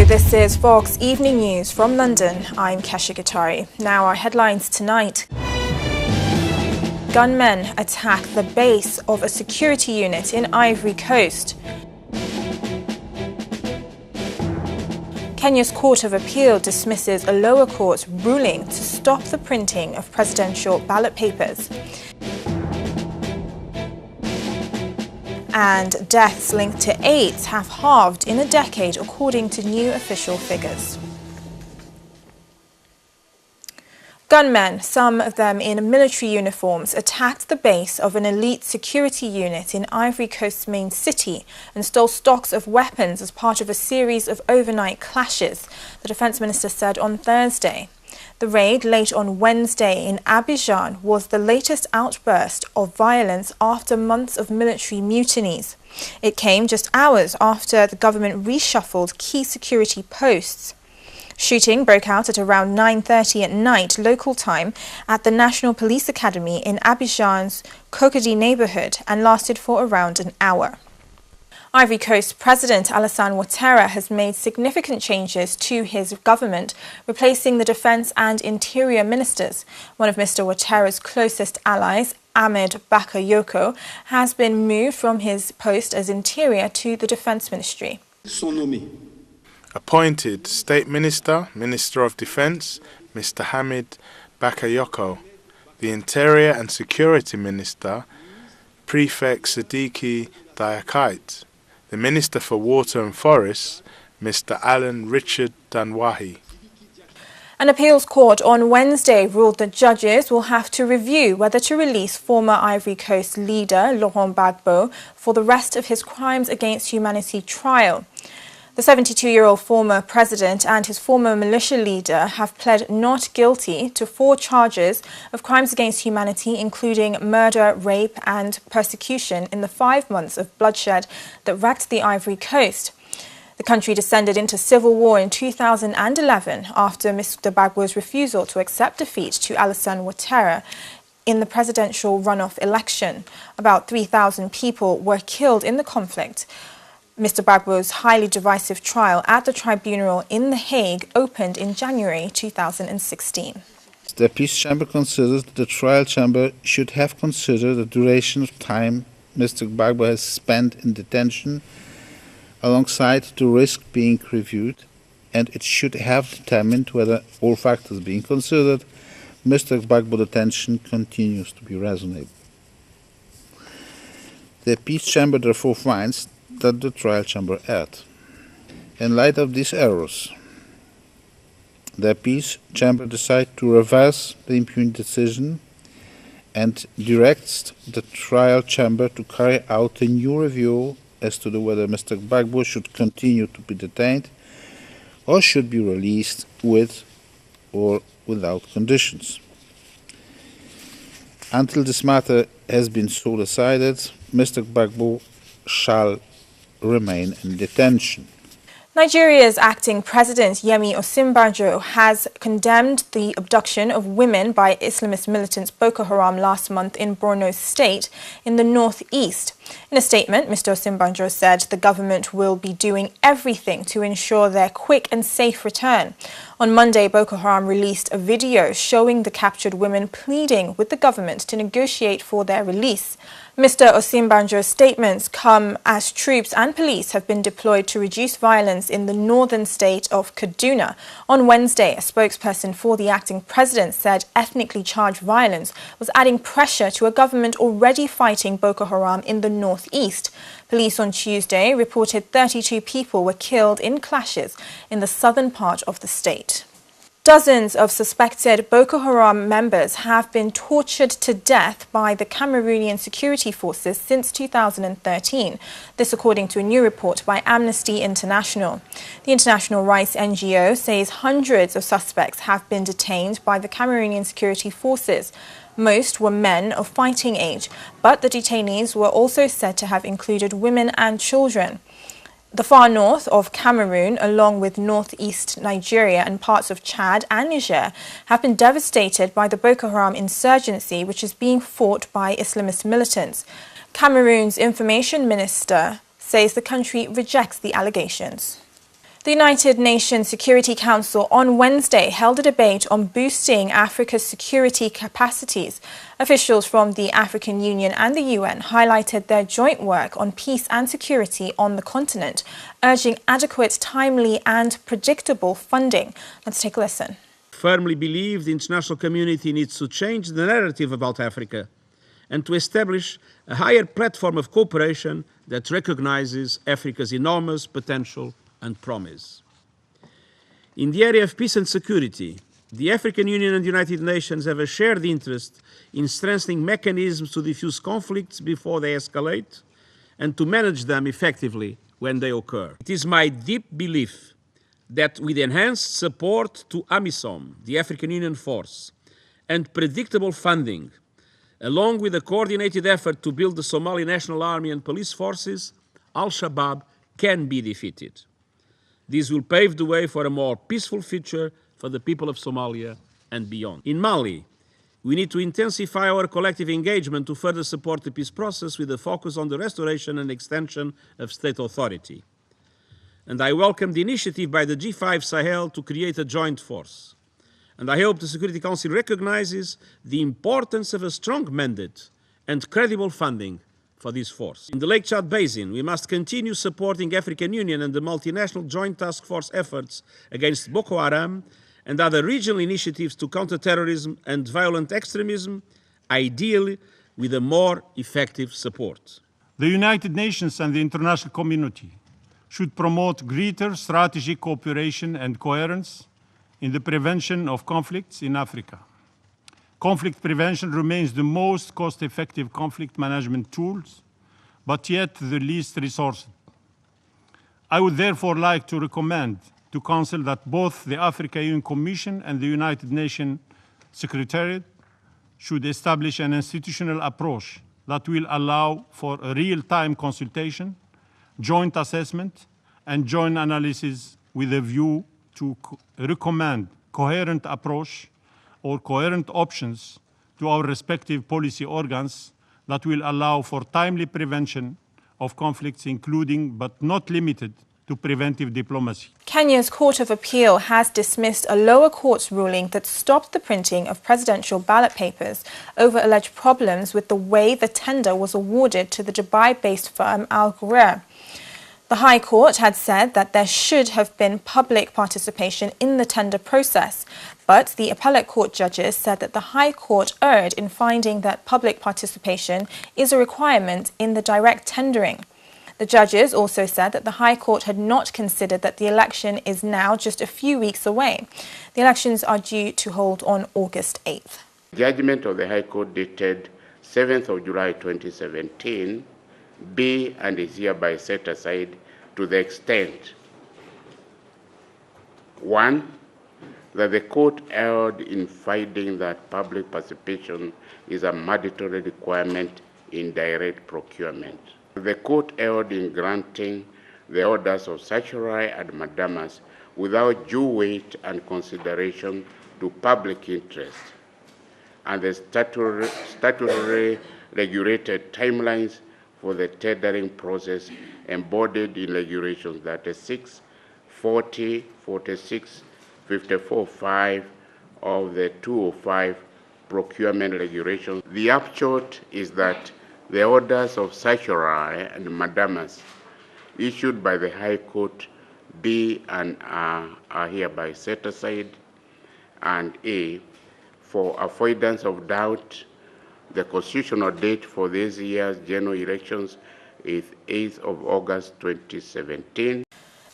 Hello, this is Vox Evening News from London. I'm Kesha Gitari. Now our headlines tonight. Gunmen attack the base of a security unit in Ivory Coast. Kenya's Court of Appeal dismisses a lower court's ruling to stop the printing of presidential ballot papers. And deaths linked to AIDS have halved in a decade, according to new official figures. Gunmen, some of them in military uniforms, attacked the base of an elite security unit in Ivory Coast's main city and stole stocks of weapons as part of a series of overnight clashes, the defense minister said on Thursday. The raid late on Wednesday in Abidjan was the latest outburst of violence after months of military mutinies. It came just hours after the government reshuffled key security posts. Shooting broke out at around 9:30 at night local time at the National Police Academy in Abidjan's Cocody neighborhood and lasted for around an hour. Ivory Coast President Alassane Ouattara has made significant changes to his government, replacing the defense and interior ministers. One of Mr. Ouattara's closest allies, Ahmed Bakayoko, has been moved from his post as interior to the defense ministry. Appointed State Minister, Minister of Defense, Mr. Hamid Bakayoko. The Interior and Security Minister, Prefect Sidiki Diakite. The Minister for Water and Forests, Mr. Alan Richard Danwahi. An appeals court on Wednesday ruled that judges will have to review whether to release former Ivory Coast leader Laurent Gbagbo for the rest of his crimes against humanity trial. The 72-year-old former president and his former militia leader have pled not guilty to 4 charges of crimes against humanity, including murder, rape and persecution in the 5 months of bloodshed that wrecked the Ivory Coast. The country descended into civil war in 2011 after Mr. Gbagbo's refusal to accept defeat to Alassane Ouattara in the presidential runoff election. About 3,000 people were killed in the conflict. Mr. Gbagbo's highly divisive trial at the tribunal in The Hague opened in January 2016. The Peace Chamber considers that the trial chamber should have considered the duration of time Mr. Gbagbo has spent in detention alongside the risk being reviewed, and it should have determined whether, all factors being considered, Mr. Gbagbo's detention continues to be reasonable. The Peace Chamber therefore finds that the trial chamber erred. In light of these errors, the Peace Chamber decided to reverse the impunity decision and directs the trial chamber to carry out a new review as to whether Mr. Gbagbo should continue to be detained or should be released with or without conditions. Until this matter has been so decided, Mr. Gbagbo shall remain in detention. Nigeria's acting president, Yemi Osinbajo, has condemned the abduction of women by Islamist militants Boko Haram last month in Borno State in the northeast. In a statement, Mr. Osinbajo said the government will be doing everything to ensure their quick and safe return. On Monday, Boko Haram released a video showing the captured women pleading with the government to negotiate for their release. Mr. Osinbajo's statements come as troops and police have been deployed to reduce violence in the northern state of Kaduna. On Wednesday, a spokesperson for the acting president said ethnically charged violence was adding pressure to a government already fighting Boko Haram in the northeast. Police on Tuesday reported 32 people were killed in clashes in the southern part of the state. Dozens of suspected Boko Haram members have been tortured to death by the Cameroonian security forces since 2013. This according to a new report by Amnesty International. The international rights NGO says hundreds of suspects have been detained by the Cameroonian security forces. Most were men of fighting age, but the detainees were also said to have included women and children. The far north of Cameroon, along with northeast Nigeria and parts of Chad and Niger, have been devastated by the Boko Haram insurgency, which is being fought by Islamist militants. Cameroon's information minister says the country rejects the allegations. The United Nations Security Council on Wednesday held a debate on boosting Africa's security capacities. Officials from the African Union and the UN highlighted their joint work on peace and security on the continent, urging adequate, timely and predictable funding. Let's take a listen. Firmly believe the international community needs to change the narrative about Africa and to establish a higher platform of cooperation that recognizes Africa's enormous potential and promise. In the area of peace and security, the African Union and the United Nations have a shared interest in strengthening mechanisms to diffuse conflicts before they escalate and to manage them effectively when they occur. It is my deep belief that with enhanced support to AMISOM, the African Union force, and predictable funding, along with a coordinated effort to build the Somali National Army and police forces, Al-Shabaab can be defeated. This will pave the way for a more peaceful future for the people of Somalia and beyond. In Mali, we need to intensify our collective engagement to further support the peace process with a focus on the restoration and extension of state authority. And I welcome the initiative by the G5 Sahel to create a joint force. And I hope the Security Council recognizes the importance of a strong mandate and credible funding for this force. In the Lake Chad Basin, we must continue supporting African Union and the multinational Joint Task Force efforts against Boko Haram and other regional initiatives to counter terrorism and violent extremism, ideally with a more effective support. The United Nations and the international community should promote greater strategic cooperation and coherence in the prevention of conflicts in Africa. Conflict prevention remains the most cost-effective conflict management tools, but yet the least resourced. I would therefore like to recommend to Council that both the Africa Union Commission and the United Nations Secretariat should establish an institutional approach that will allow for a real-time consultation, joint assessment, and joint analysis with a view to recommend coherent approach or coherent options to our respective policy organs that will allow for timely prevention of conflicts, including but not limited to preventive diplomacy. Kenya's Court of Appeal has dismissed a lower court's ruling that stopped the printing of presidential ballot papers over alleged problems with the way the tender was awarded to the Dubai-based firm Al Ghurair. The High Court had said that there should have been public participation in the tender process, but the appellate court judges said that the High Court erred in finding that public participation is a requirement in the direct tendering. The judges also said that the High Court had not considered that the election is now just a few weeks away. The elections are due to hold on August 8th. Judgment of the High Court dated 7th of July 2017 be and is hereby set aside to the extent 1. That the court erred in finding that public participation is a mandatory requirement in direct procurement. The court erred in granting the orders of certiorari and mandamus without due weight and consideration to public interest and the statutory regulated timelines for the tendering process embodied in regulations 36, 40, 46, 54.5 of the 205 procurement regulations. The upshot is that the orders of certiorari and mandamus issued by the High Court be and are hereby set aside, and A, for avoidance of doubt, the constitutional date for this year's general elections is 8th of August 2017.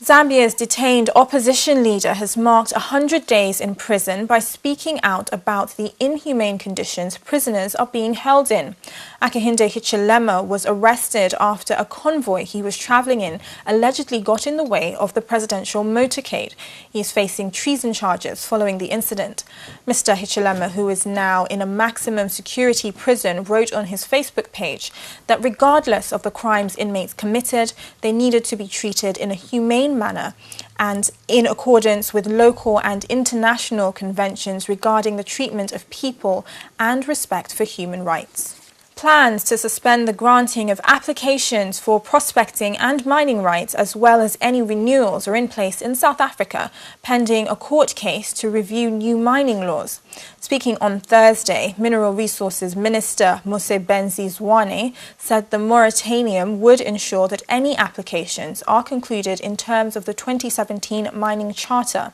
Zambia's detained opposition leader has marked 100 days in prison by speaking out about the inhumane conditions prisoners are being held in. Akahinde Hichilema was arrested after a convoy he was travelling in allegedly got in the way of the presidential motorcade. He is facing treason charges following the incident. Mr. Hichilema, who is now in a maximum security prison, wrote on his Facebook page that regardless of the crimes inmates committed, they needed to be treated in a humane manner and in accordance with local and international conventions regarding the treatment of people and respect for human rights. Plans to suspend the granting of applications for prospecting and mining rights, as well as any renewals, are in place in South Africa, pending a court case to review new mining laws. Speaking on Thursday, Mineral Resources Minister Mosebenzi Zwane said the moratorium would ensure that any applications are concluded in terms of the 2017 Mining Charter.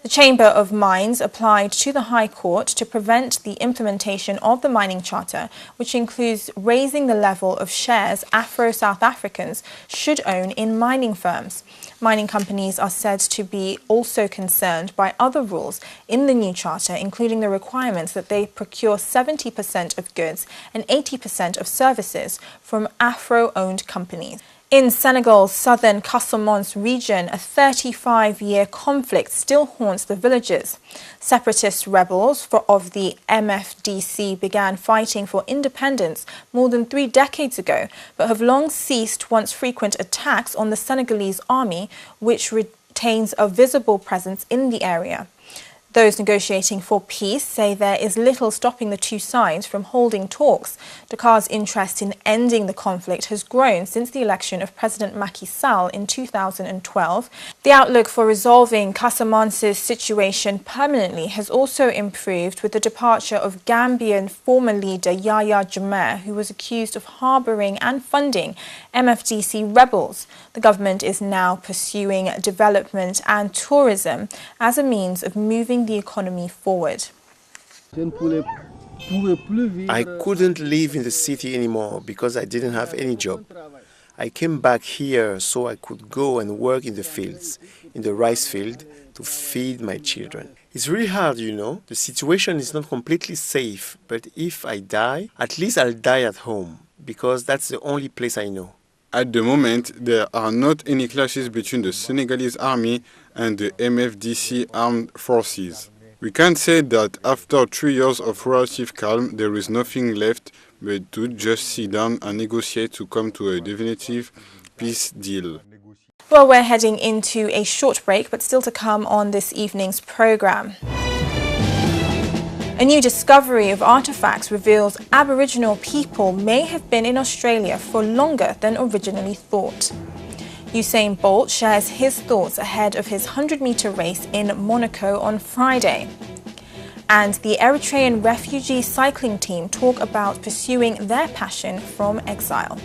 The Chamber of Mines applied to the High Court to prevent the implementation of the Mining Charter, which includes raising the level of shares Afro-South Africans should own in mining firms. Mining companies are said to be also concerned by other rules in the new charter, including the requirements that they procure 70% of goods and 80% of services from Afro-owned companies. In Senegal's southern Casamance region, a 35-year conflict still haunts the villages. Separatist rebels of the MFDC began fighting for independence more than 3 decades ago, but have long ceased once frequent attacks on the Senegalese army, which retains a visible presence in the area. Those negotiating for peace say there is little stopping the two sides from holding talks. Dakar's interest in ending the conflict has grown since the election of President Macky Sall in 2012. The outlook for resolving Casamance's situation permanently has also improved with the departure of Gambian former leader Yahya Jammeh, who was accused of harbouring and funding MFDC rebels. The government is now pursuing development and tourism as a means of moving the economy forward. I couldn't live in the city anymore because I didn't have any job. I came back here so I could go and work in the fields, in the rice field, to feed my children. It's really hard, you know. The situation is not completely safe, but if I die, at least I'll die at home, because that's the only place I know. At the moment, there are not any clashes between the Senegalese army and the MFDC armed forces. We can say that after 3 years of relative calm, there is nothing left but to just sit down and negotiate to come to a definitive peace deal. Well, we're heading into a short break, but still to come on this evening's programme. A new discovery of artefacts reveals Aboriginal people may have been in Australia for longer than originally thought. Usain Bolt shares his thoughts ahead of his 100-metre race in Monaco on Friday. And the Eritrean refugee cycling team talk about pursuing their passion from exile.